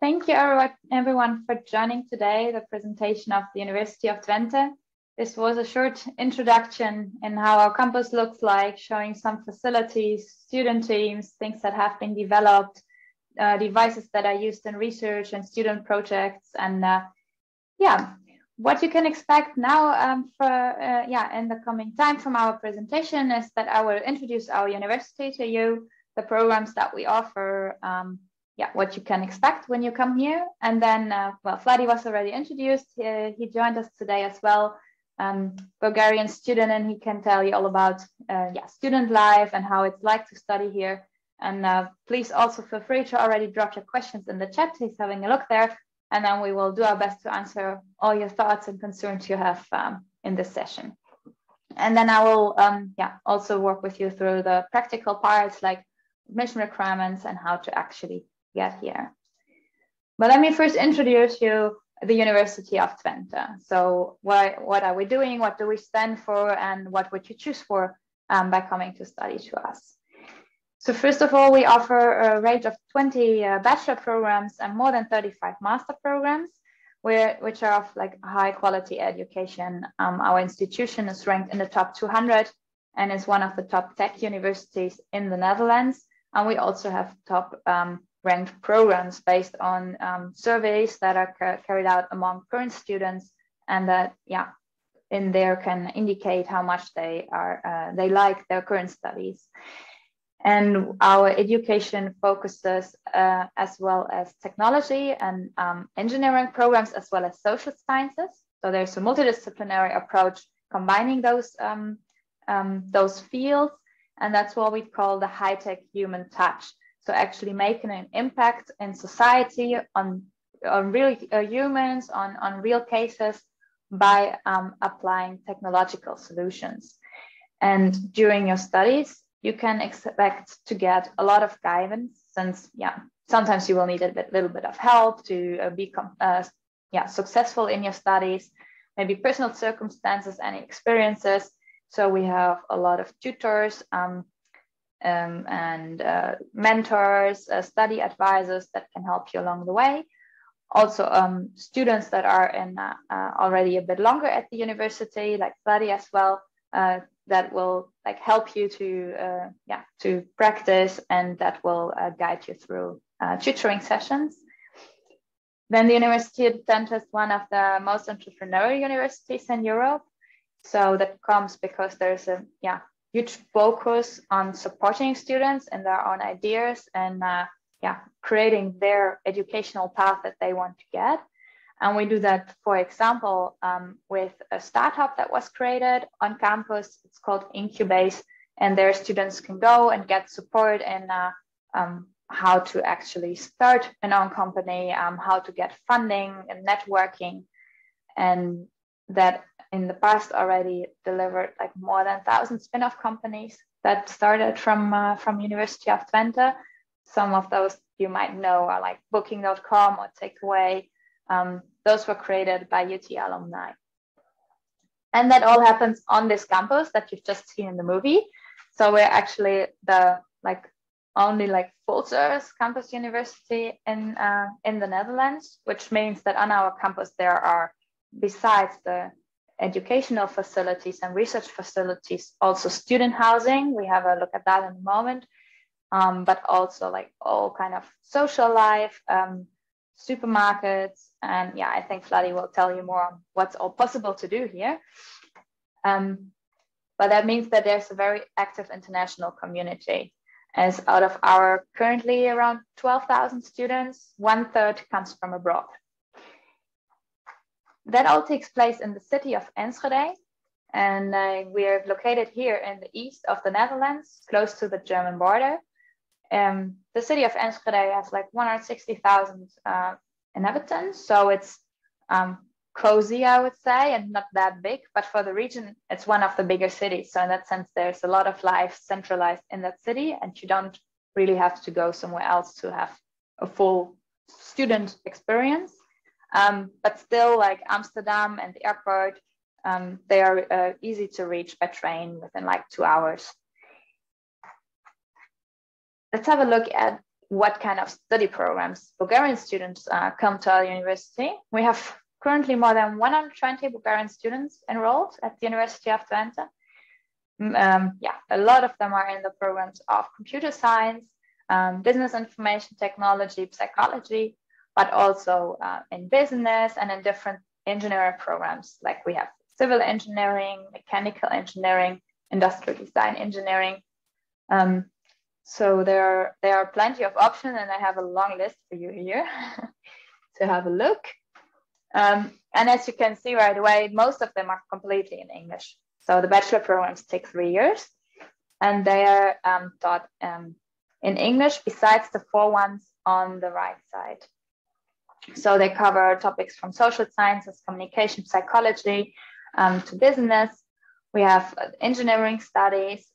Thank you everyone for joining today, the presentation of the University of Twente. This was a short introduction in how our campus looks like, showing some facilities, student teams, things that have been developed, devices that are used in research and student projects, and what you can expect now in the coming time from our presentation is that I will introduce our university to you, the programs that we offer, what you can expect when you come here. And then, Vladi was already introduced. He joined us today as well, Bulgarian student, and he can tell you all about student life and how it's like to study here. And please also feel free to already drop your questions in the chat. He's having a look there. And then we will do our best to answer all your thoughts and concerns you have in this session. And then I will also work with you through the practical parts like admission requirements and how to actually get here. But let me first introduce you the University of Twente. So what are we doing? What do we stand for? And what would you choose for by coming to study to us? So first of all, we offer a range of 20 bachelor programs and more than 35 master programs, which are of like high quality education. Our institution is ranked in the top 200 and is one of the top tech universities in the Netherlands. And we also have top ranked programs based on surveys that are carried out among current students, and that in there can indicate how much they like their current studies. And our education focuses as well as technology and engineering programs, as well as social sciences. So there's a multidisciplinary approach combining those fields, and that's what we call the high-tech human touch. So actually making an impact in society on real humans, on real cases by applying technological solutions. And during your studies, you can expect to get a lot of guidance, since sometimes you will need a little bit of help to be successful in your studies, maybe personal circumstances and experiences. So we have a lot of tutors and mentors, study advisors that can help you along the way. Also, students that are in already a bit longer at the university, like Vladi as well, that will like help you to practice, and that will guide you through tutoring sessions. Then the University of Twente is one of the most entrepreneurial universities in Europe. So that comes because there's a huge focus on supporting students and their own ideas and creating their educational path that they want to get. And we do that, for example, with a startup that was created on campus. It's called Incubate, and their students can go and get support in how to actually start an own company, how to get funding and networking. And that in the past already delivered like more than 1,000 spin-off companies that started from University of Twente. Some of those you might know are like Booking.com or Takeaway. Those were created by UT alumni. And that all happens on this campus that you've just seen in the movie. So we're actually the only full service campus university in the Netherlands, which means that on our campus there are, besides the educational facilities and research facilities, also student housing. We have a look at that in a moment, but also all kind of social life, supermarkets, and I think Vladi will tell you more on what's all possible to do here. But that means that there's a very active international community, as out of our currently around 12,000 students, 1/3 comes from abroad. That all takes place in the city of Enschede, and we are located here in the east of the Netherlands, close to the German border. The city of Enschede has 160,000 inhabitants, so it's cozy, I would say, and not that big, but for the region, it's one of the bigger cities. So in that sense, there's a lot of life centralized in that city, and you don't really have to go somewhere else to have a full student experience. But still, like Amsterdam and the airport, they are easy to reach by train within 2 hours. Let's have a look at what kind of study programs Bulgarian students come to our university. We have currently more than 120 Bulgarian students enrolled at the University of Twente. A lot of them are in the programs of computer science, business information technology, psychology, but also in business and in different engineering programs. Like we have civil engineering, mechanical engineering, industrial design engineering. So there are plenty of options, and I have a long list for you here to have a look. And as you can see right away, most of them are completely in English. So the bachelor programs take 3 years, and they are taught in English besides the 4 ones on the right side. So they cover topics from social sciences, communication, psychology, to business. We have engineering studies,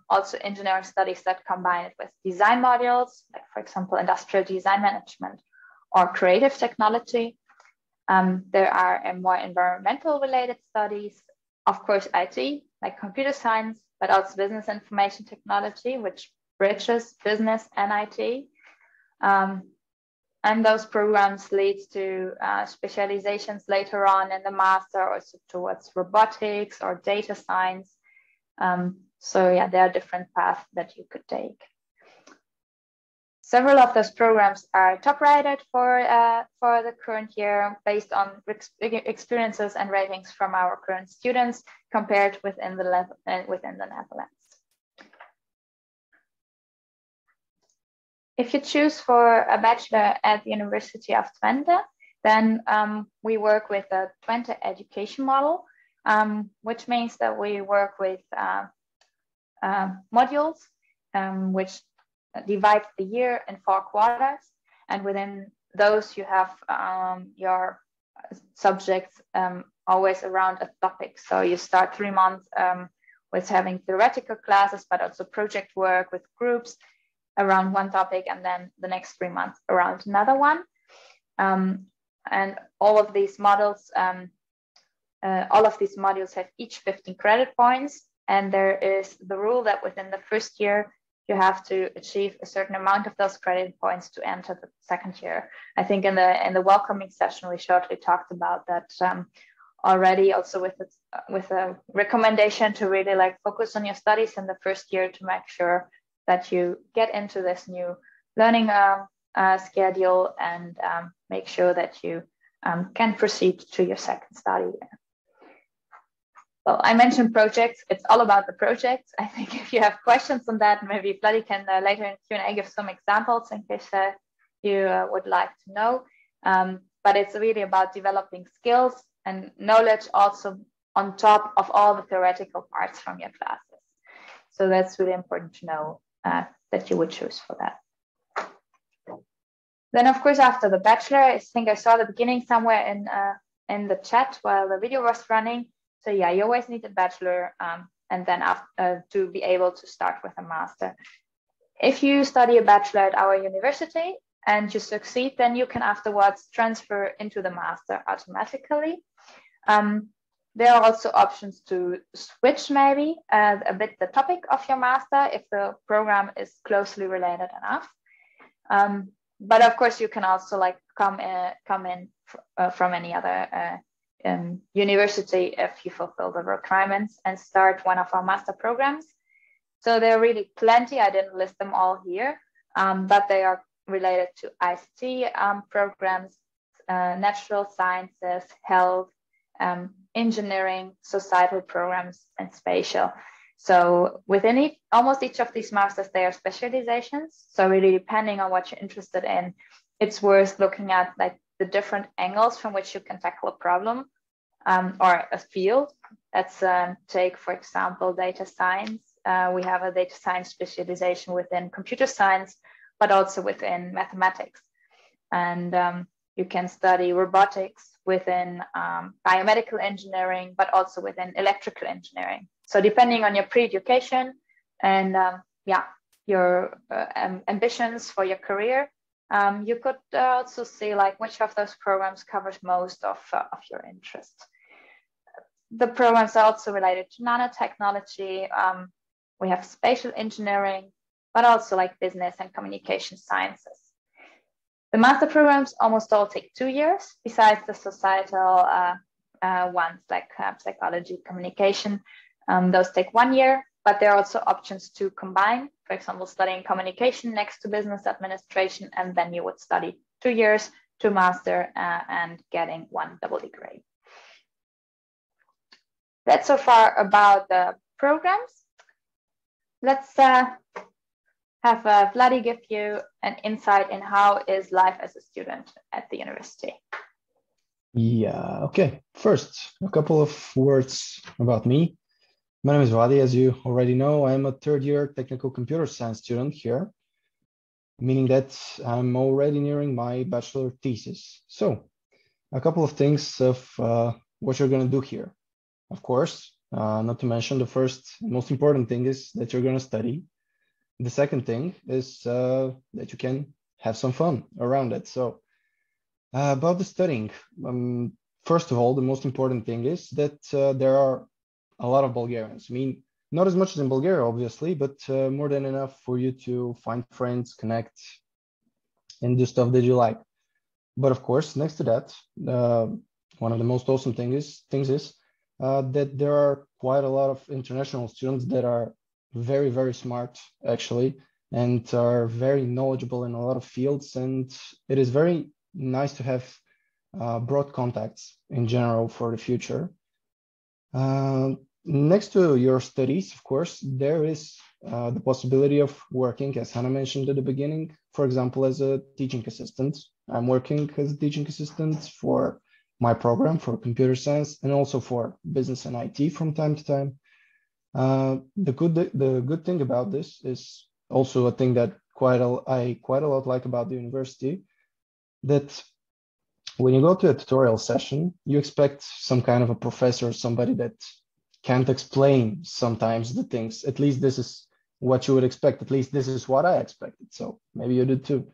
also engineering studies that combine it with design modules, like for example, industrial design management or creative technology. There are more environmental related studies, of course, IT, like computer science, but also business information technology, which bridges business and IT. And those programs lead to specializations later on in the master, also towards robotics or data science. So yeah, there are different paths that you could take. Several of those programs are top rated for the current year based on experiences and ratings from our current students compared within the Netherlands. If you choose for a bachelor at the University of Twente, then we work with a Twente education model, which means that we work with modules which divide the year in 4 quarters. And within those, you have your subjects always around a topic. So you start 3 months with having theoretical classes, but also project work with groups around one topic, and then the next 3 months around another one. And all of these models, have each 15 credit points. And there is the rule that within the first year, you have to achieve a certain amount of those credit points to enter the second year. I think in the welcoming session, we shortly talked about that already, also with a recommendation to really like focus on your studies in the first year to make sure that you get into this new learning schedule and make sure that you can proceed to your second study year. Well, I mentioned projects. It's all about the projects. I think if you have questions on that, maybe Vladi can later in Q&A give some examples in case you would like to know. But it's really about developing skills and knowledge also on top of all the theoretical parts from your classes. So that's really important to know that you would choose for that. Then, of course, after the bachelor, I think I saw the beginning somewhere in the chat while the video was running. So yeah, you always need a bachelor and then to be able to start with a master. If you study a bachelor at our university and you succeed, then you can afterwards transfer into the master automatically. There are also options to switch maybe a bit the topic of your master if the program is closely related enough. But of course, you can also like come in from any other university if you fulfill the requirements and start one of our master programs. So there are really plenty. I didn't list them all here, but they are related to ICT programs, natural sciences, health, engineering, societal programs, and spatial. So within almost each of these masters, there are specializations. So really depending on what you're interested in, it's worth looking at like the different angles from which you can tackle a problem or a field. Let's take, for example, data science. We have a data science specialization within computer science, but also within mathematics. And you can study robotics within biomedical engineering, but also within electrical engineering. So depending on your pre-education and your ambitions for your career, you could also see like which of those programs covers most of your interest. The programs are also related to nanotechnology. We have spatial engineering, but also like business and communication sciences. The master programs almost all take 2 years, besides the societal ones like psychology, communication. Those take 1 year, but there are also options to combine, for example, studying communication next to business administration, and then you would study 2 years to master and getting 1 double degree. That's so far about the programs. Let's have Vladi give you an insight in how is life as a student at the university. Yeah, okay. First, a couple of words about me. My name is Vladi. As you already know, I'm a third-year technical computer science student here, meaning that I'm already nearing my bachelor thesis. So, a couple of things of what you're going to do here. Of course, not to mention the first most important thing is that you're going to study. The second thing is that you can have some fun around it. So about the studying, first of all, the most important thing is that there are a lot of Bulgarians. I mean, not as much as in Bulgaria, obviously, but more than enough for you to find friends, connect, and do stuff that you like. But of course, next to that, one of the most awesome things is that there are quite a lot of international students that are very, very smart, actually, and are very knowledgeable in a lot of fields. And it is very nice to have broad contacts in general for the future. Next to your studies, of course, there is the possibility of working, as Hannah mentioned at the beginning, for example, as a teaching assistant. I'm working as a teaching assistant for my program for computer science and also for business and IT from time to time. The good thing about this is also a thing that I quite a lot like about the university, that when you go to a tutorial session, you expect some kind of a professor, somebody that can't explain sometimes the things. At least this is what you would expect. At least this is what I expected. So maybe you did too.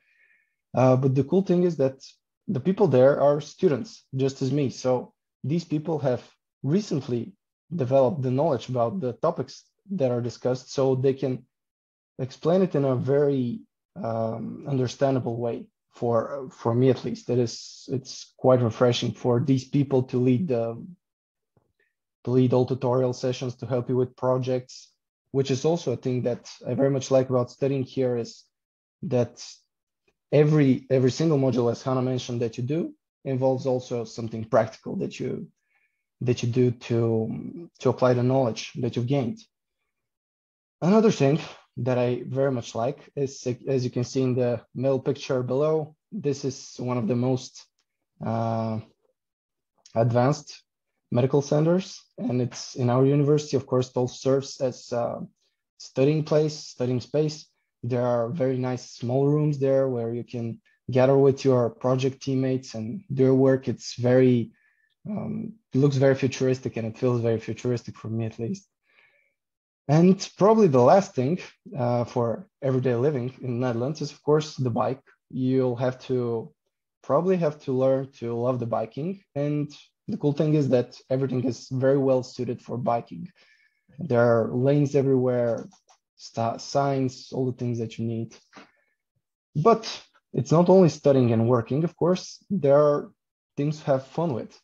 But the cool thing is that the people there are students, just as me. So these people have recently developed the knowledge about the topics that are discussed, so they can explain it in a very understandable way. For me, at least, it's quite refreshing for these people to lead all tutorial sessions, to help you with projects, which is also a thing that I very much like about studying here, is that every single module, as Hannah mentioned, that you do involves also something practical that you do to apply the knowledge that you've gained. Another thing that I very much like is, as you can see in the middle picture below, this is one of the most advanced medical centers, and it's in our university. Of course, it all serves as a studying space. There are very nice small rooms there where you can gather with your project teammates and do your work. It's very, it looks very futuristic, and it feels very futuristic for me, at least. And probably the last thing for everyday living in the Netherlands is, of course, the bike. You'll probably have to learn to love the biking. And the cool thing is that everything is very well suited for biking. There are lanes everywhere, signs, all the things that you need. But it's not only studying and working, of course. There are things to have fun with.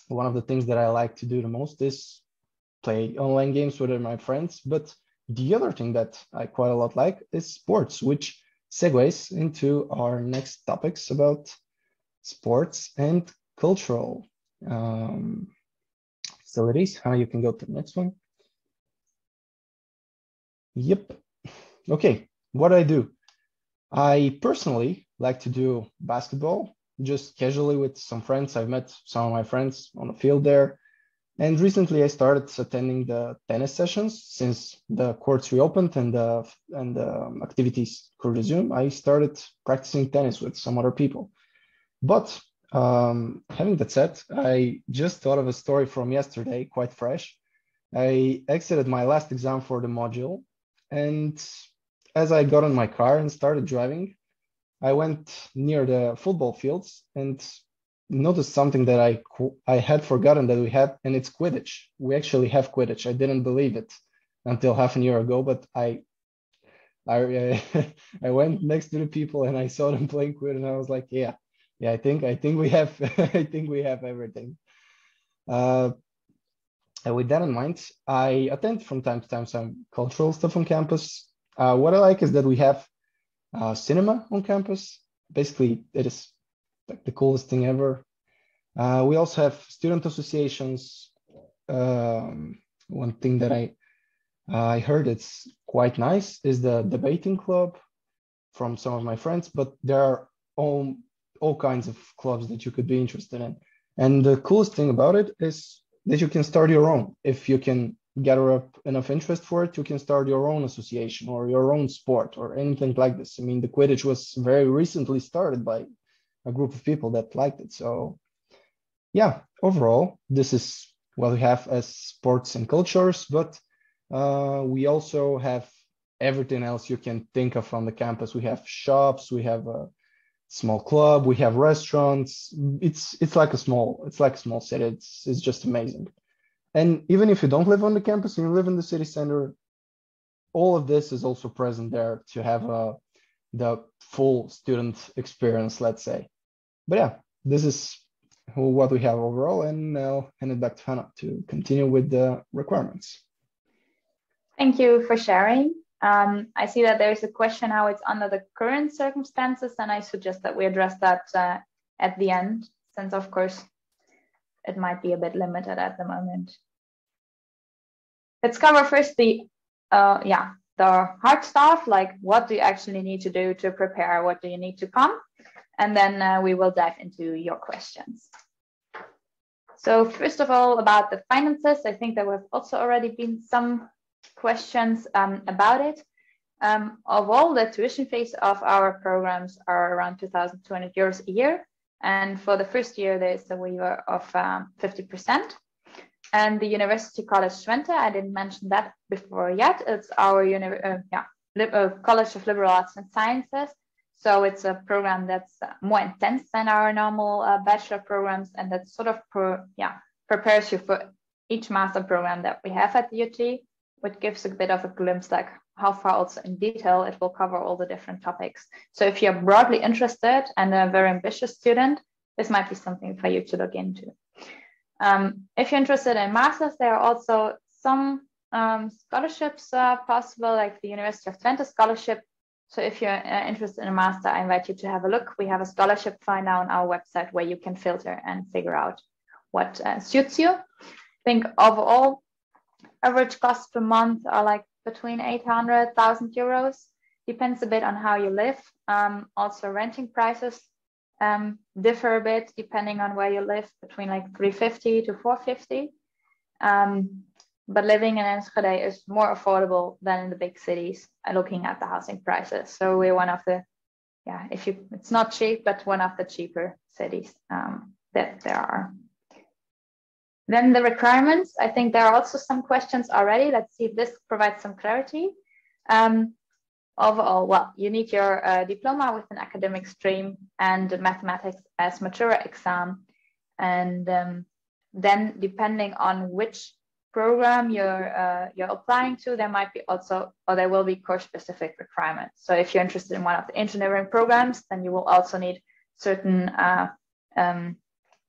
One of the things that I like to do the most is play online games with my friends. But the other thing that I quite a lot like is sports, which segues into our next topics about sports and cultural facilities. How you can go to the next one. Yep. Okay, what do? I personally like to do basketball, just casually with some friends. I've met some of my friends on the field there. And recently I started attending the tennis sessions since the courts reopened and the activities could resume. I started practicing tennis with some other people. But having that said, I just thought of a story from yesterday, quite fresh. I exited my last exam for the module, and as I got in my car and started driving, I went near the football fields and noticed something that I had forgotten that we had, and it's Quidditch. We actually have Quidditch. I didn't believe it until half a year ago, but I I I went next to the people and I saw them playing quid, and I was like, yeah, I think we have I think we have everything. And with that in mind, I attend from time to time some cultural stuff on campus. What I like is that we have cinema on campus. Basically, it is like the coolest thing ever. We also have student associations. One thing that I heard it's quite nice is the debating club from some of my friends, but there are all kinds of clubs that you could be interested in. And the coolest thing about it is that you can start your own. If you can gather up enough interest for it, you can start your own association or your own sport or anything like this. I mean, the Quidditch was very recently started by a group of people that liked it. So yeah, overall, this is what we have as sports and cultures, but we also have everything else you can think of on the campus. We have shops, we have a small club, we have restaurants. It's like a small city. It's just amazing. And even if you don't live on the campus and you live in the city center, all of this is also present there to have the full student experience, let's say. But yeah, this is what we have overall, and I'll hand it back to Hannah to continue with the requirements. Thank you for sharing. I see that there's a question how it's under the current circumstances, and I suggest that we address that at the end, since of course it might be a bit limited at the moment. Let's cover first the hard stuff, like what do you actually need to do to prepare, what do you need to come, and then we will dive into your questions. So first of all, about the finances, I think there have also already been some questions about it. Of all, the tuition fees of our programs are around 2,200 euros a year. And for the first year, there's a waiver of 50%. And the University College Twente, I didn't mention that before yet. It's our College of Liberal Arts and Sciences. So it's a program that's more intense than our normal bachelor programs, and that sort of prepares you for each master program that we have at the UT, which gives a bit of a glimpse like how far also in detail it will cover all the different topics. So if you're broadly interested and a very ambitious student, this might be something for you to look into. If you're interested in masters, there are also some scholarships possible, like the University of Twente scholarship. So if you're interested in a master, I invite you to have a look. We have a scholarship finder on our website where you can filter and figure out what suits you. I think overall, average costs per month are like between 800,000 euros. Depends a bit on how you live. Also renting prices differ a bit depending on where you live, between like 350 to 450. But living in Enschede is more affordable than in the big cities, looking at the housing prices. So we're one of the, it's not cheap, but one of the cheaper cities that there are. Then the requirements, I think there are also some questions already. Let's see if this provides some clarity. Overall, well, you need your diploma with an academic stream and mathematics as Matura exam. And then depending on which program you're applying to, there might be also, or there will be course-specific requirements. So if you're interested in one of the engineering programs, then you will also need certain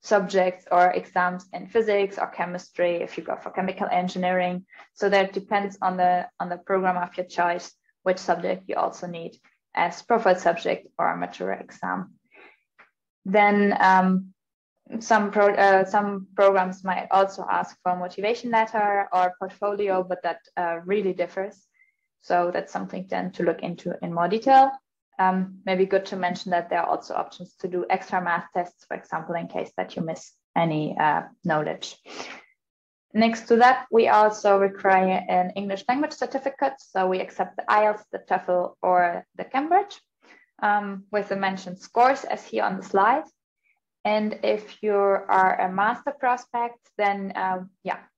subjects or exams in physics or chemistry if you go for chemical engineering. So that depends on the program of your choice, which subject you also need as profile subject or a Matura exam. Then some programs might also ask for a motivation letter or portfolio, but that really differs. So that's something then to look into in more detail. Maybe good to mention that there are also options to do extra math tests, for example, in case that you miss any knowledge. Next to that, we also require an English language certificate. So we accept the IELTS, the TOEFL, or the Cambridge with the mentioned scores as here on the slide. And if you are a master prospect, then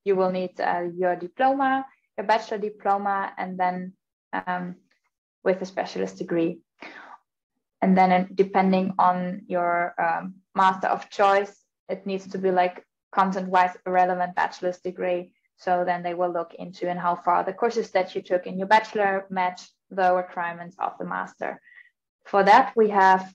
you will need your diploma, your bachelor diploma, and then with a specialist degree. And then depending on your master of choice, it needs to be like content-wise a relevant bachelor's degree. So then they will look into and how far the courses that you took in your bachelor match the requirements of the master. For that, we have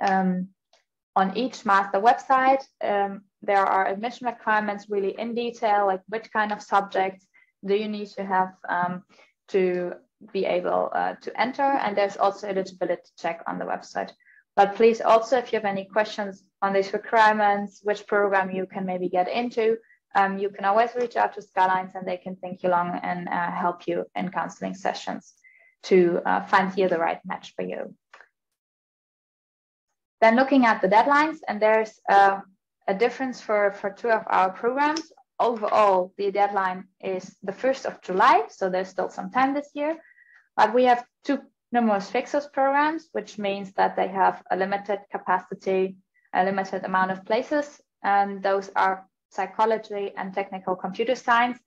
on each master website, there are admission requirements really in detail, like which kind of subjects do you need to have to be able to enter. And there's also eligibility check on the website. But please also, if you have any questions on these requirements, which program you can maybe get into, you can always reach out to Skylines and they can think you along and help you in counseling sessions to find here the right match for you. Then looking at the deadlines, and there's a difference for two of our programs. Overall, the deadline is the 1st of July, so there's still some time this year. But we have two numerus fixus programs, which means that they have a limited capacity, a limited amount of places, and those are psychology and technical computer science.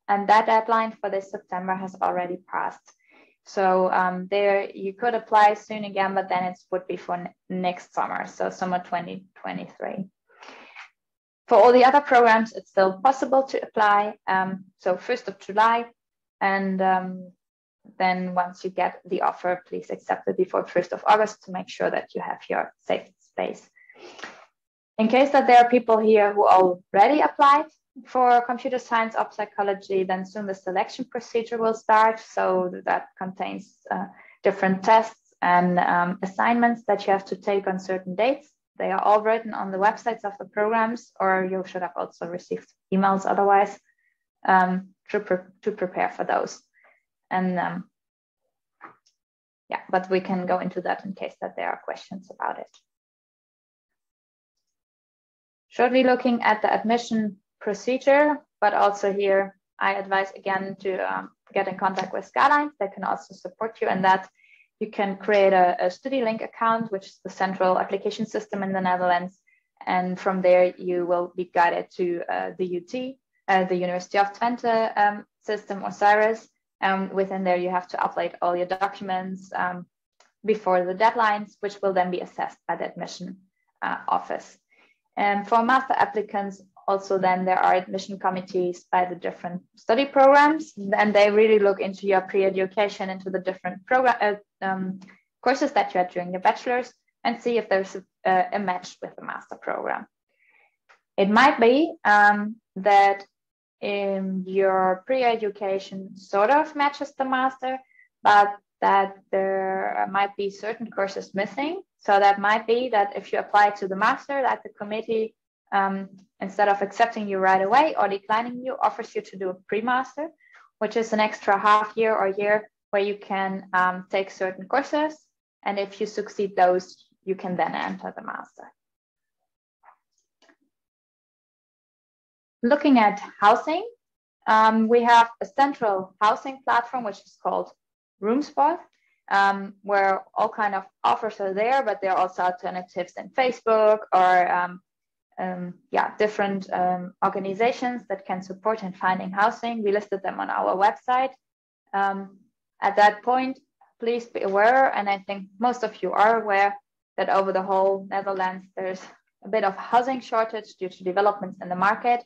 And that deadline for this September has already passed. So there you could apply soon again, but then it would be for next summer, so summer 2023. For all the other programs, it's still possible to apply. So 1st of July, and then once you get the offer, please accept it before 1st of August to make sure that you have your safe space. In case that there are people here who already applied for computer science or psychology, then soon the selection procedure will start. So that contains different tests and assignments that you have to take on certain dates. They are all written on the websites of the programs, or you should have also received emails otherwise to prepare for those. And yeah, but we can go into that in case that there are questions about it. Shortly looking at the admission procedure, but also here I advise again to get in contact with Skylines. They can also support you in that. You can create a StudyLink account, which is the central application system in the Netherlands. And from there, you will be guided to the UT, the University of Twente system, Osiris. Within there, you have to upload all your documents before the deadlines, which will then be assessed by the admission office. And for master applicants, also then there are admission committees by the different study programs, and they really look into your pre-education, into the different program courses that you had during your bachelor's, and see if there's a match with the master program. It might be that in your pre-education sort of matches the master, but that there might be certain courses missing. So that might be that if you apply to the master, that the committee, instead of accepting you right away or declining you, offers you to do a pre-master, which is an extra half year or year where you can take certain courses. And if you succeed those, you can then enter the master. Looking at housing, we have a central housing platform, which is called RoomSpot, where all kind of offers are there, but there are also alternatives in Facebook or different organizations that can support in finding housing. We listed them on our website. At that point, please be aware, and I think most of you are aware, that over the whole Netherlands, there's a bit of housing shortage due to developments in the market.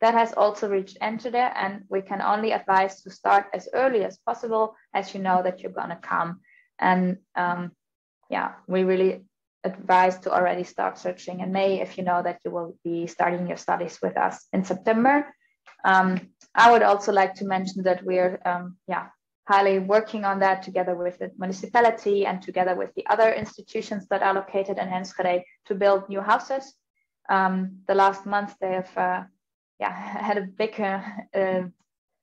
That has also reached into there, and we can only advise to start as early as possible, as you know that you're gonna come. And we really advise to already start searching in May if you know that you will be starting your studies with us in September. I would also like to mention that we're highly working on that together with the municipality and together with the other institutions that are located in Enschede to build new houses. The last month they have had a big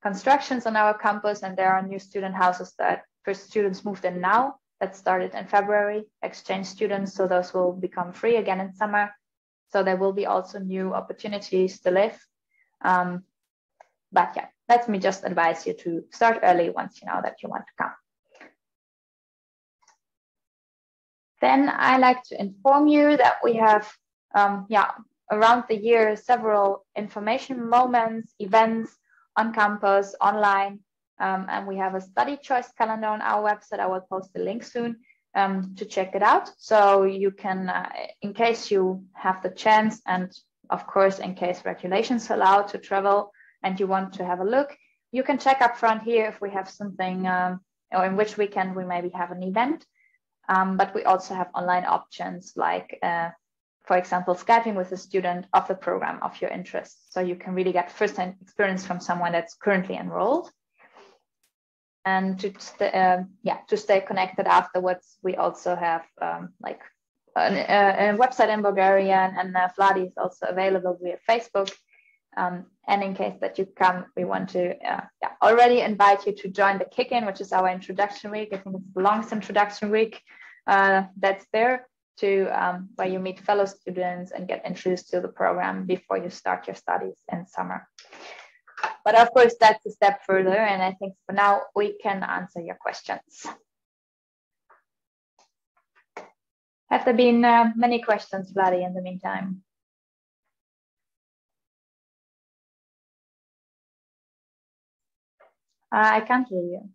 constructions on our campus, and there are new student houses that first students moved in now. That started in February, exchange students, so those will become free again in summer. So there will be also new opportunities to live. But yeah, let me just advise you to start early once you know that you want to come. Then I like to inform you that we have, around the year, several information moments, events on campus, online, and we have a study choice calendar on our website. I will post the link soon to check it out. So you can, in case you have the chance, and of course, in case regulations allow to travel and you want to have a look, you can check up front here if we have something or in which weekend we maybe have an event. But we also have online options like, for example, Skyping with a student of the program of your interest. So you can really get first-hand experience from someone that's currently enrolled. And to stay connected afterwards, we also have like a website in Bulgarian, and Vladi is also available via Facebook. And in case that you come, we want to already invite you to join the kick-in, which is our introduction week. I think it's the longest introduction week that's there, to where you meet fellow students and get introduced to the program before you start your studies in summer. But of course, that's a step further, and I think for now we can answer your questions. Have there been many questions, Vladi, in the meantime? I can't hear you.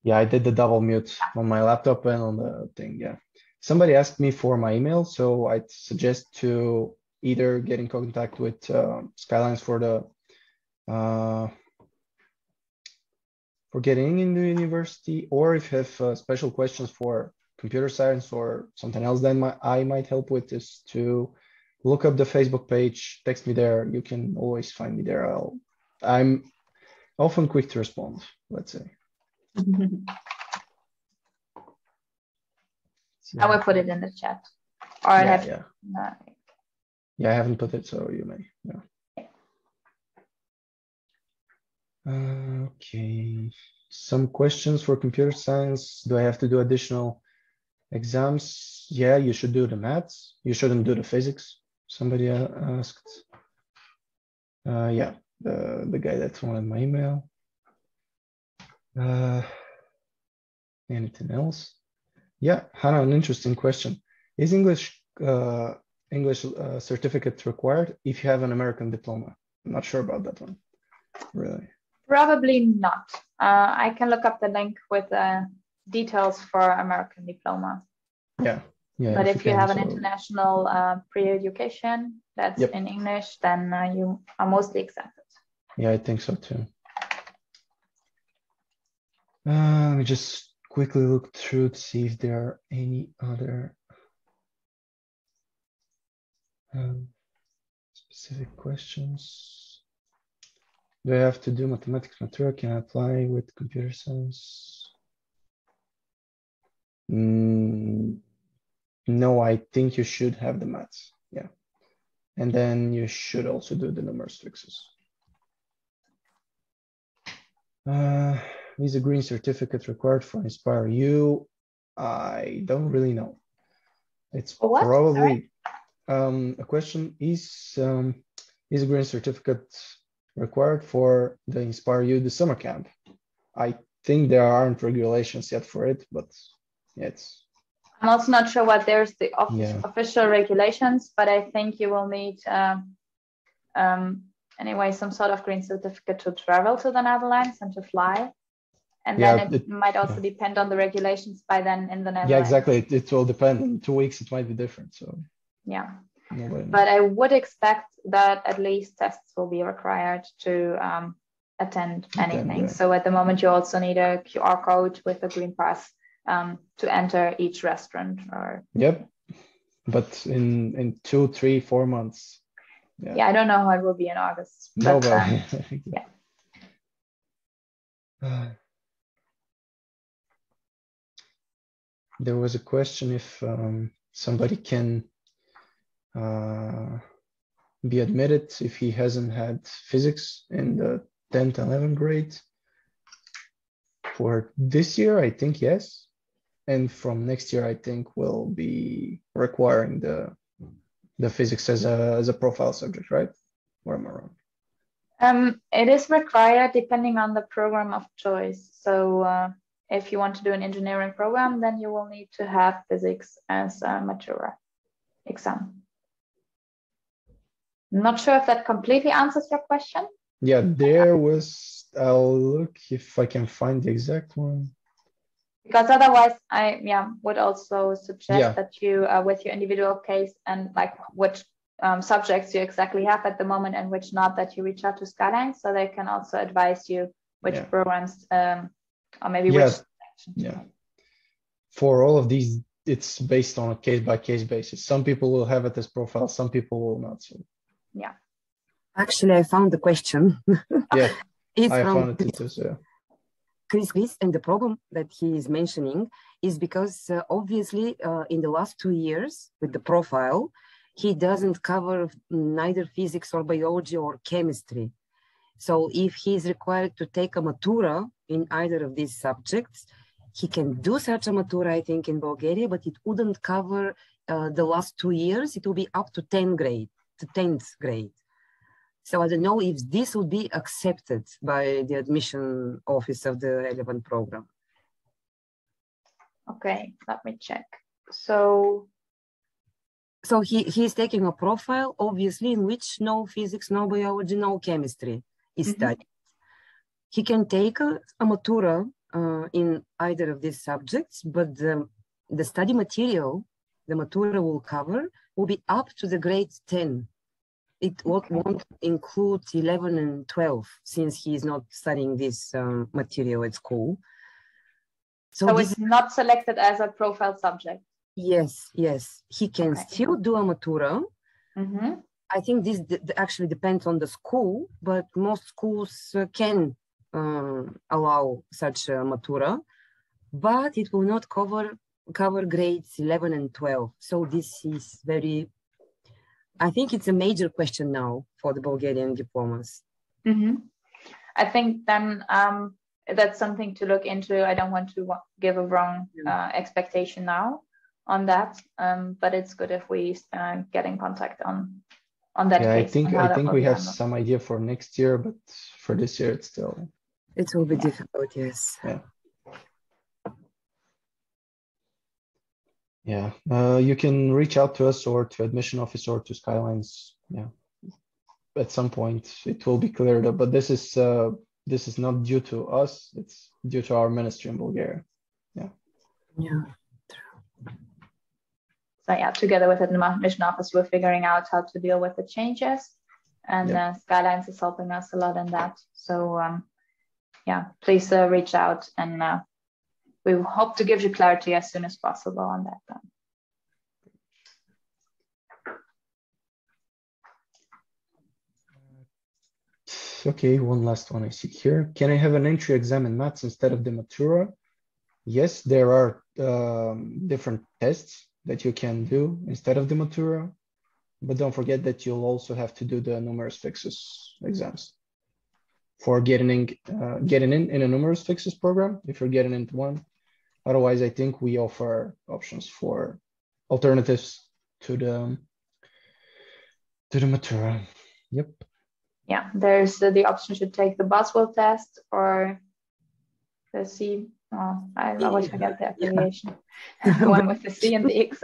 Yeah, I did the double mute on my laptop and on the thing. Yeah. Somebody asked me for my email, so I'd suggest to either get in contact with Skylines for the for getting into university, or if you have special questions for computer science or something else, then I might help with is to look up the Facebook page, text me there. You can always find me there. I'm often quick to respond, let's say. I will put it in the chat. Or yeah, I haven't put it, so you may. Yeah. Okay. Some questions for computer science. Do I have to do additional exams? Yeah, you should do the maths. You shouldn't do the physics. Somebody asked. Yeah, the guy that wanted my email. Anything else? Yeah, Hannah, an interesting question. Is English certificate required if you have an American diploma? I'm not sure about that one, really. Probably not. I can look up the link with details for American diploma. Yeah. But if you have an international pre-education that's in English, then you are mostly exempted. Yeah, I think so too. Let me just quickly look through to see if there are any other specific questions. Do I have to do mathematics Matura? Can I apply with computer science? No, I think you should have the maths. Yeah. And then you should also do the numerous fixes. Is a green certificate required for Inspire You? I don't really know. It's probably a question. Is a green certificate required for the Inspire You, the summer camp? I think there aren't regulations yet for it, but yeah, it's. I'm also not sure what there's the official regulations, but I think you will need anyway some sort of green certificate to travel to the Netherlands and to fly. And then it might also depend on the regulations by then in the Netherlands. Yeah, exactly. It will depend. In 2 weeks, it might be different. So yeah, but I would expect that at least tests will be required to attend anything. So at the moment, you also need a QR code with a green pass to enter each restaurant. Or but in 2, 3, 4 months. Yeah, I don't know how it will be in August. But, there was a question if somebody can be admitted if he hasn't had physics in the 10th, 11th grade. For this year, I think yes. And from next year, I think we'll be requiring the physics as a profile subject, right? Or am I wrong? It is required depending on the program of choice. So if you want to do an engineering program, then you will need to have physics as a Matura exam. I'm not sure if that completely answers your question. Yeah, there was, I'll look if I can find the exact one. Because otherwise, I would also suggest that you, with your individual case and like which subjects you exactly have at the moment and which not, that you reach out to Skyline so they can also advise you which programs or maybe Yeah, which section? Yeah. For all of these, it's based on a case-by-case basis. Some people will have it as profile, some people will not. So yeah. Actually, I found the question. Yeah, It's I from found it too. So Chris, and the problem that he is mentioning is because obviously in the last 2 years with the profile, he doesn't cover neither physics or biology or chemistry. So if he is required to take a Matura in either of these subjects, he can do such a Matura, I think, in Bulgaria, but it wouldn't cover the last 2 years. It will be up to 10th grade. So I don't know if this will be accepted by the admission office of the relevant program. Okay, let me check. So he's taking a profile, obviously, in which no physics, no biology, no chemistry is studied. He can take a Matura in either of these subjects, but the study material the Matura will cover will be up to the grade 10. It won't include 11 and 12 since he is not studying this material at school. So it's not selected as a profile subject? Yes. He can still do a Matura. I think this actually depends on the school, but most schools can allow such a Matura, but it will not cover grades 11 and 12. So this is I think it's a major question now for the Bulgarian diplomas. I think then that's something to look into. I don't want to give a wrong expectation now on that, but it's good if we get in contact on that case. I think we have some idea for next year, but for this year it will be difficult. Yes. You can reach out to us or to admission office or to Skylines. At some point it will be cleared up, but this is not due to us, it's due to our ministry in Bulgaria. So together with the admission office, we're figuring out how to deal with the changes, and Skylines is helping us a lot in that. So please reach out, and we hope to give you clarity as soon as possible on that. Okay, one last one I see here. Can I have an entry exam in maths instead of the Matura? Yes, there are different tests that you can do instead of the Matura, but don't forget that you'll also have to do the numerous fixes exams for getting in a numerous fixes program, if you're getting into one. Otherwise, I think we offer options for alternatives to the Matura. Yep. Yeah, there's the option to take the Boswell test or the C. Oh, I always forget the abbreviation. The one with the C and the X.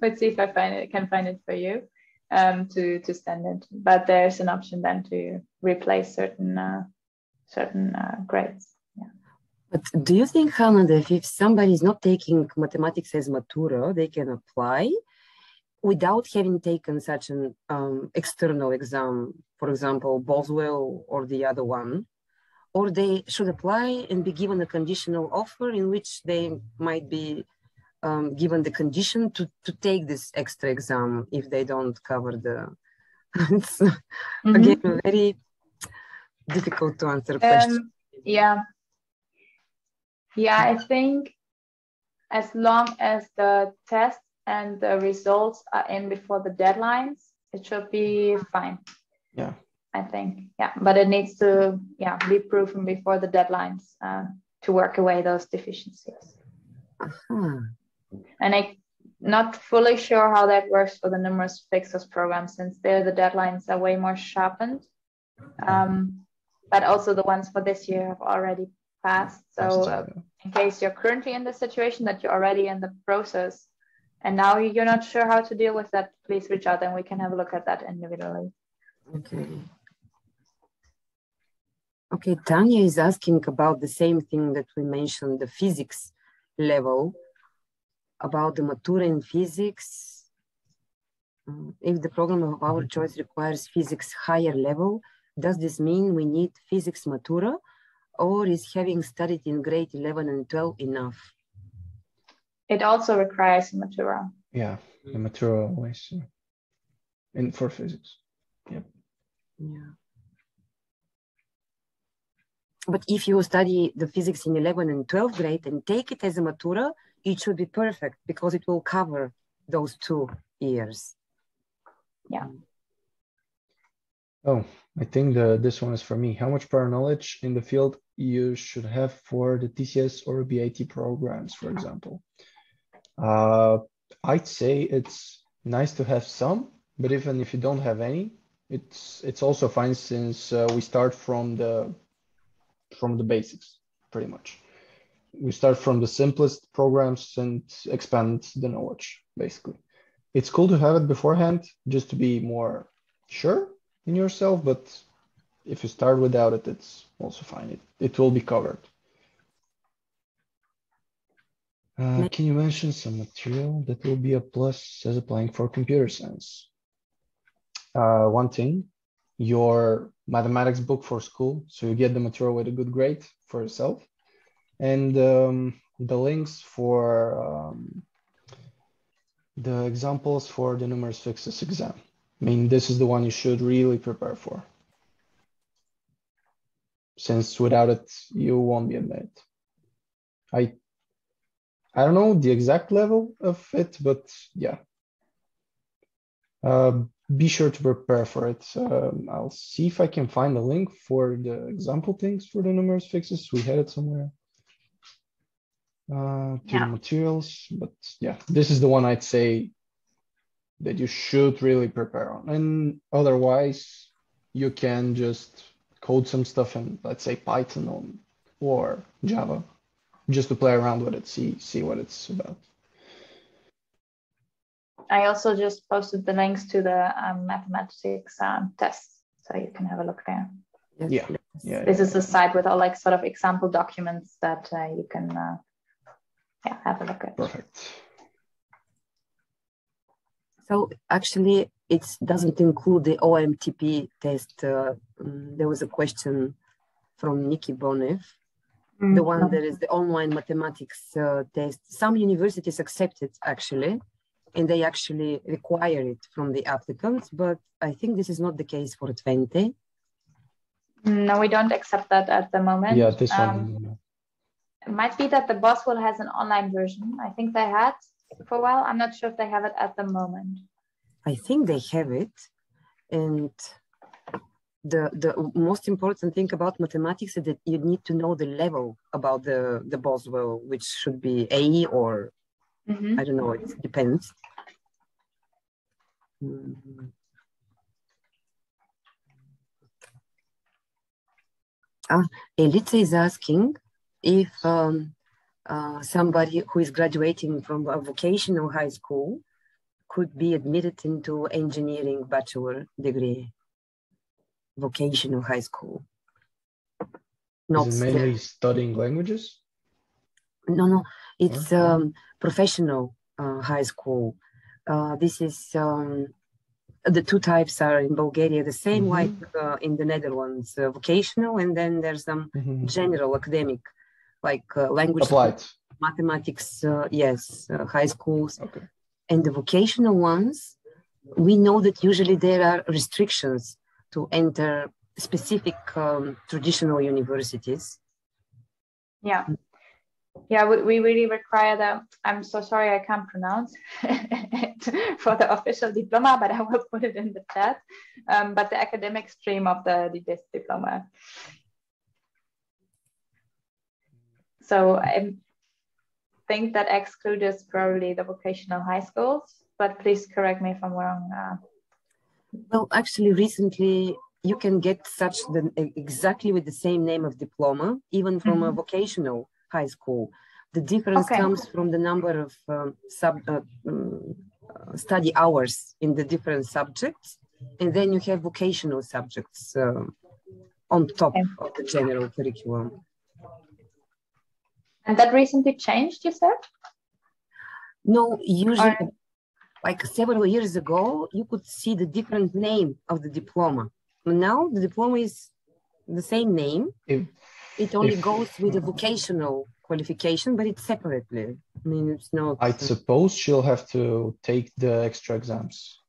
Let's see if I can find it for you to send it. But there's an option then to replace certain grades. But do you think, Hannah, that if somebody is not taking mathematics as Matura, they can apply without having taken such an external exam, for example, Boswell or the other one? Or they should apply and be given a conditional offer in which they might be given the condition to take this extra exam if they don't cover the... It's again, very difficult to answer question. I think as long as the test and the results are in before the deadlines, it should be fine. I think, but it needs to be proven before the deadlines to work away those deficiencies. And I'm not fully sure how that works for the numerous fixes program, since there the deadlines are way more sharpened. But also the ones for this year have already passed. So in case you're currently in the situation that you're already in the process and now you're not sure how to deal with that, please reach out and we can have a look at that individually. Okay, Tanya is asking about the same thing that we mentioned, the physics level, about the Matura in physics. If the program of our choice requires physics higher level, Does this mean we need physics Matura, or is having studied in grade 11 and 12 enough? It also requires a Matura. Yeah, the Matura always in for physics. Yep. Yeah. But if you study the physics in 11 and 12th grade and take it as a Matura, it should be perfect because it will cover those 2 years. Yeah. Oh, I think this one is for me. How much prior knowledge in the field you should have for the TCS or BIT programs, for example? I'd say it's nice to have some, but even if you don't have any, it's also fine since we start from the basics, pretty much. We start from the simplest programs and expand the knowledge, basically. It's cool to have it beforehand, just to be more sure in yourself, but if you start without it, it's also fine. It will be covered. Can you mention some material that will be a plus as applying for computer science? One thing, your mathematics book for school, so you get the material with a good grade for yourself, and the links for the examples for the numerous fixes exam. I mean, this is the one you should really prepare for, since without it, you won't be admitted. I don't know the exact level of it, but yeah. Be sure to prepare for it. I'll see if I can find a link for the example things for the numerous fixes. We had it somewhere. To the materials, but yeah, this is the one I'd say that you should really prepare on. And otherwise, you can just code some stuff in, let's say, Python or Java, just to play around with it, see what it's about. I also just posted the links to the mathematics tests, so you can have a look there. Yeah. This is a site with all like sort of example documents that you can have a look at. Perfect. So actually, it doesn't include the OMTP test. There was a question from Nikki Bonev. The one that is the online mathematics test. Some universities accept it actually, and they actually require it from the applicants, but I think this is not the case for Twente. No, we don't accept that at the moment. Yeah, this one. It might be that the Boswell has an online version. I think they had for a while. I'm not sure if they have it at the moment. I think they have it. And the most important thing about mathematics is that you need to know the level about the Boswell, which should be A or I don't know, it depends. Elitsa is asking if somebody who is graduating from a vocational high school could be admitted into engineering bachelor degree, vocational high school. Not is it mainly studying languages? No, it's professional high school. This is the 2 types are in Bulgaria the same like in the Netherlands, vocational, and then there's some general academic like language applied schools, mathematics, high schools. Okay. And the vocational ones, we know that usually there are restrictions to enter specific traditional universities. Yeah. Yeah, we really require that. I'm so sorry I can't pronounce it for the official diploma, but I will put it in the chat. But the academic stream of the diploma. So I think that excludes probably the vocational high schools, but please correct me if I'm wrong. Well, actually, recently you can get exactly with the same name of diploma, even from a vocational high school. The difference comes from the number of study hours in the different subjects, and then you have vocational subjects on top of the general curriculum. And that recently changed, you said? No, usually, like several years ago, you could see the different name of the diploma Now the diploma is the same name. It only if- goes with a vocational qualification, but it's separately. I mean, it's not. I suppose she'll have to take the extra exams.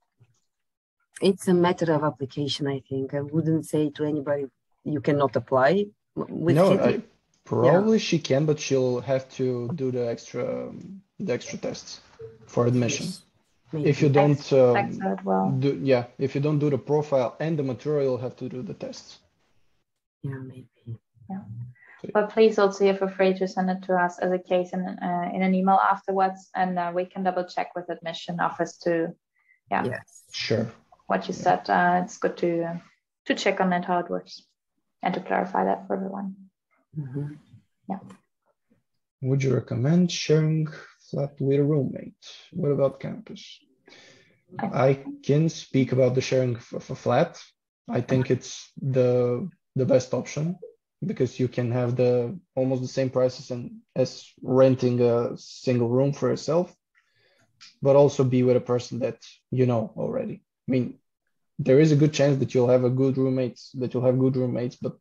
It's a matter of application, I think. I wouldn't say to anybody you cannot apply. With No, probably she can, but she'll have to do the extra tests for admission. Yes, If you maybe. don't well. if you don't do the profile and the Matura, you'll have to do the tests. Yeah, maybe. Yeah. But please also feel free to send it to us as a case in an email afterwards, and we can double check with admission office to, Yes, sure. What you said. It's good to check on it how it works, and to clarify that for everyone. Mm-hmm. Yeah. Would you recommend sharing flat with a roommate? What about campus? I can speak about the sharing of a flat. I think it's the best option because you can have almost the same prices as renting a single room for yourself, but also be with a person that you know already. I mean, there is a good chance that you'll have good roommates, but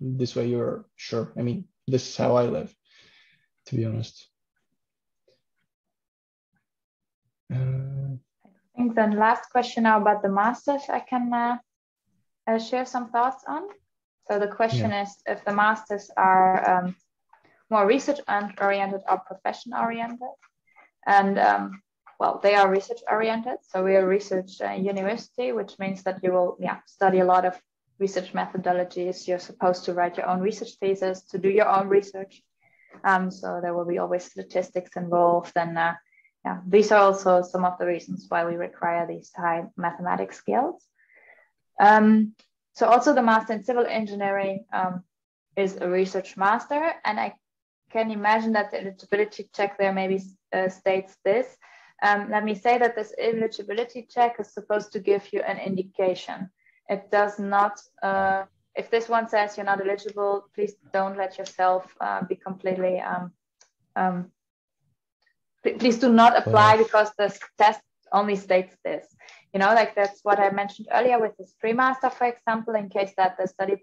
this way you're sure. I mean, this is how I live, to be honest. I think the last question now about the masters, I can share some thoughts on. So the question is if the masters are more research oriented or profession oriented. And well, they are research oriented. So we are a research university, which means that you will study a lot of research methodologies. You're supposed to write your own research thesis, to do your own research. So there will be always statistics involved. And these are also some of the reasons why we require these high mathematics skills. So also the master in civil engineering is a research master. And I can imagine that the eligibility check there maybe states this. Let me say that this eligibility check is supposed to give you an indication. It does not, if this one says you're not eligible, please don't let yourself be completely, please do not apply because the test only states this. You know, like that's what I mentioned earlier with this pre-master, for example, in case that the study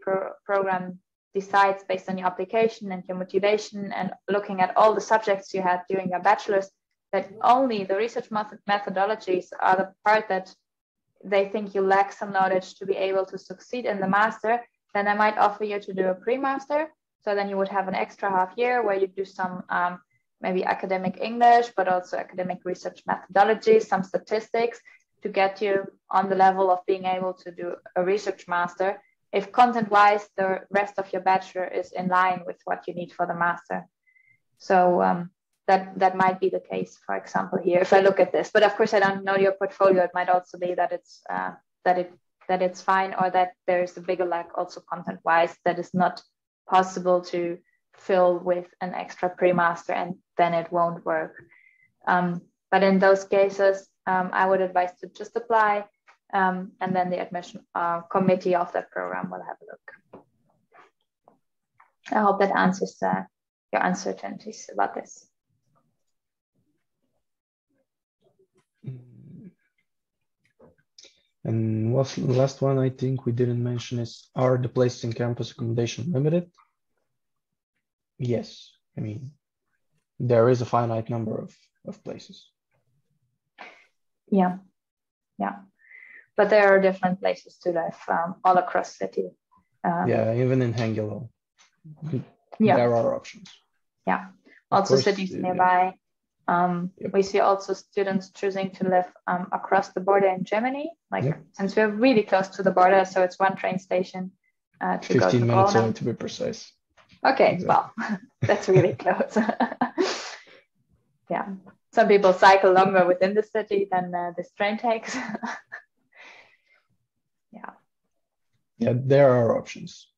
program decides based on your application and your motivation and looking at all the subjects you had during your bachelor's, that only the research methodologies are the part that they think you lack some knowledge to be able to succeed in the master, then I might offer you to do a pre-master. So then you would have an extra half year where you do some maybe academic English, but also academic research methodologies, some statistics to get you on the level of being able to do a research master. If content-wise, the rest of your bachelor is in line with what you need for the master. So that might be the case, for example, here, if I look at this. But of course, I don't know your portfolio. It might also be that it's fine, or that there's a bigger lack also content-wise that is not possible to fill with an extra pre-master, and then it won't work. But in those cases, I would advise to just apply, and then the admission committee of that program will have a look. I hope that answers your uncertainties about this. And what's the last one I think we didn't mention is, are the places in campus accommodation limited? Yes. I mean, there is a finite number of places. Yeah. But there are different places to live all across the city. Even in Hengelo, there are options. Yeah, also cities nearby. We see also students choosing to live across the border in Germany, since we're really close to the border, so it's one train station to 15 go to minutes Poland. away, to be precise. Okay, exactly. Well, that's really close. Yeah, some people cycle longer within the city than this train takes. Yeah, there are options.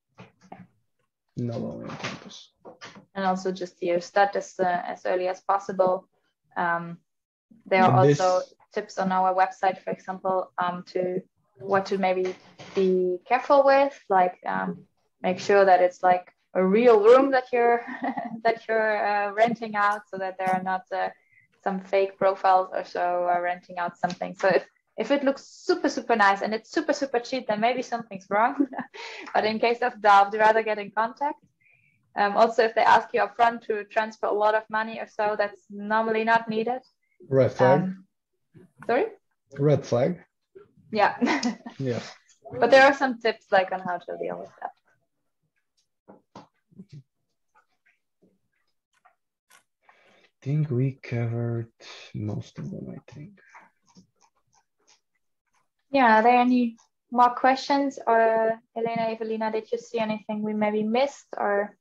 Not only on campus. And also just start as early as possible. There are also tips on our website, for example, to what to maybe be careful with, like make sure that it's like a real room that you're renting out, so that there are not some fake profiles or so renting out something. So If it looks super, super nice and it's super, super cheap, then maybe something's wrong. But in case of doubt, rather get in contact. Also, if they ask you upfront to transfer a lot of money or so, that's normally not needed. Red flag. Sorry? Red flag. Yeah. Yeah. But there are some tips like on how to deal with that. I think we covered most of them, I think. Yeah, are there any more questions? Or Elena, Evelina, did you see anything we maybe missed? Or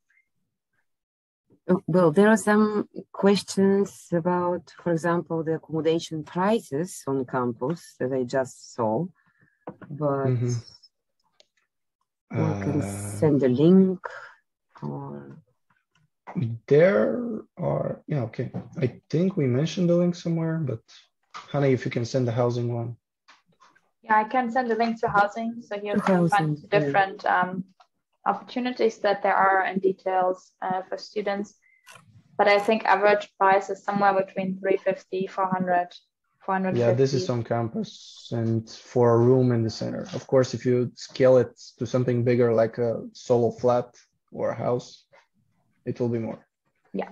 well, there are some questions about, for example, the accommodation prices on campus that I just saw, but one can send a link or... There are, yeah, okay. I think we mentioned the link somewhere, but Hannah, if you can send the housing one. Yeah, I can send a link to housing. So here you can find different opportunities that there are and details for students. But I think average price is somewhere between 350, 400, 450. Yeah, this is on campus and for a room in the center. Of course, if you scale it to something bigger, like a solo flat or a house, it will be more. Yeah.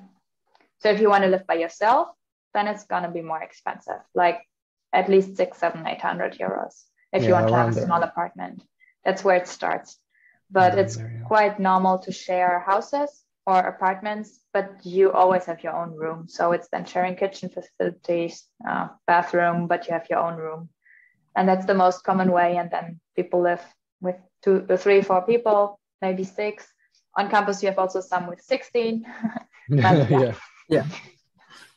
So if you want to live by yourself, then it's going to be more expensive, like at least 600, 700, 800 euros. If you want to have a small apartment, that's where it starts. But it's quite normal to share houses or apartments, but you always have your own room. So it's then sharing kitchen facilities, bathroom, but you have your own room. And that's the most common way. And then people live with 2 or 3, 4 people, maybe 6. On campus, you have also some with 16. Yeah.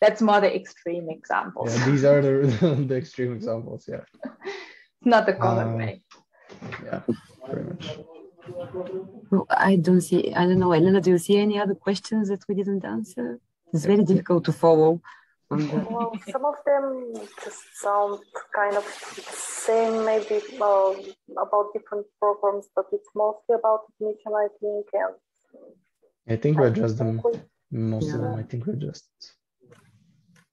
That's more the extreme examples. Yeah, these are the extreme examples, yeah. It's not the common way. Yeah, pretty much. Well, I don't know, Elena, do you see any other questions that we didn't answer? It's very difficult to follow. Well, some of them just sound kind of same, maybe about different programs, but it's mostly about admission, I think. And I think we addressed them, most of them, I think we addressed.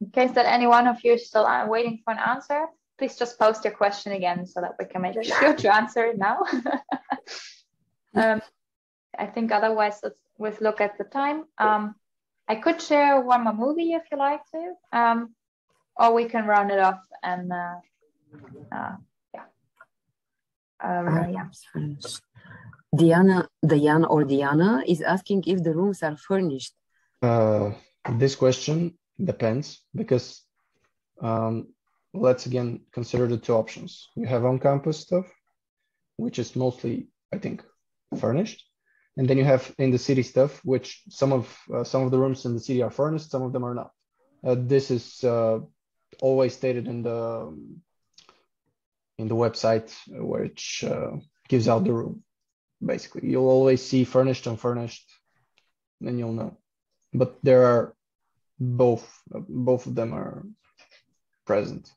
In case that any one of you is still waiting for an answer, please just post your question again so that we can make sure to answer it now. I think otherwise, let's look at the time. I could share one more movie if you like to, or we can round it off and Diana is asking if the rooms are furnished. This question depends because let's again consider the 2 options. You have on-campus stuff, which is mostly, I think, furnished. And then you have in the city stuff, which some of the rooms in the city are furnished, some of them are not. This is always stated in the website, which gives out the room. Basically, you'll always see furnished, unfurnished, then you'll know. But there are both of them are present.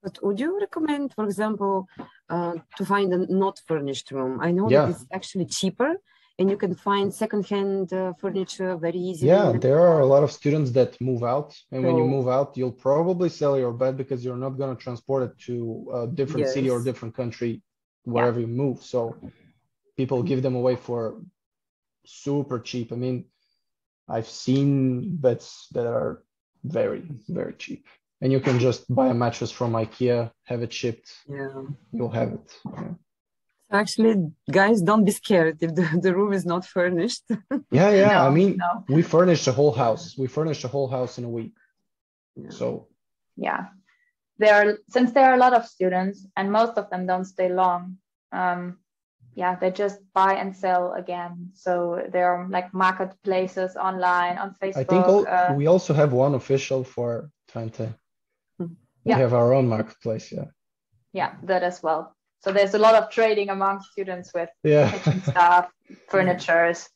But would you recommend, for example, to find a not furnished room? I know that it's actually cheaper and you can find secondhand furniture very easily. Yeah, there are a lot of students that move out. And when you move out, you'll probably sell your bed because you're not going to transport it to a different city or different country, wherever you move. So people give them away for super cheap. I mean, I've seen beds that are very, very cheap. And you can just buy a mattress from IKEA, have it shipped. Yeah, you'll have it. Yeah. Actually, guys, don't be scared if the room is not furnished. Yeah. No, I mean, we furnished a whole house. We furnished a whole house in a week. Yeah. So. Yeah. Since there are a lot of students and most of them don't stay long. They just buy and sell again. So there are like marketplaces online on Facebook. I think we also have one official for Twente. We have our own marketplace, Yeah, that as well. So there's a lot of trading among students with kitchen stuff, furnitures.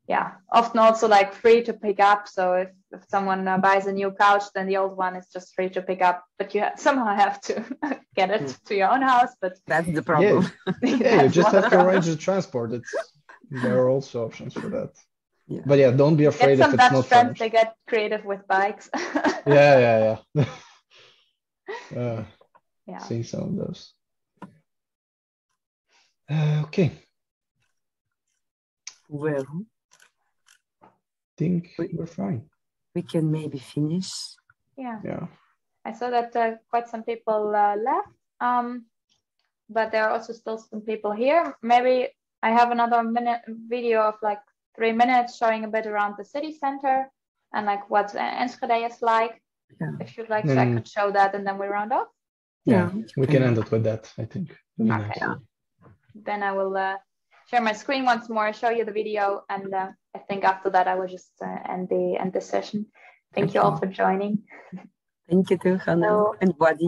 Yeah, often also like free to pick up. So if someone buys a new couch, then the old one is just free to pick up. But you somehow have to get it to your own house. But that's the problem. Yeah, you just have to arrange the transport. There are also options for that. Yeah. But don't be afraid if it's not Dutch friends, they get creative with bikes. Yeah. Yeah. seeing some of those. Okay. Well, I think we're fine. We can maybe finish. Yeah. Yeah. I saw that quite some people left, but there are also still some people here. Maybe I have another video of like 3 minutes showing a bit around the city center and like what Enschede is like. Yeah. If you'd like to, I could show that and then we round off. Yeah, we can end it with that, I think. Really okay. nice. Yeah. Then I will share my screen once more, show you the video, and I think after that I will just end the session. Thank you all for joining. Thank you too, Hannah and Vadi.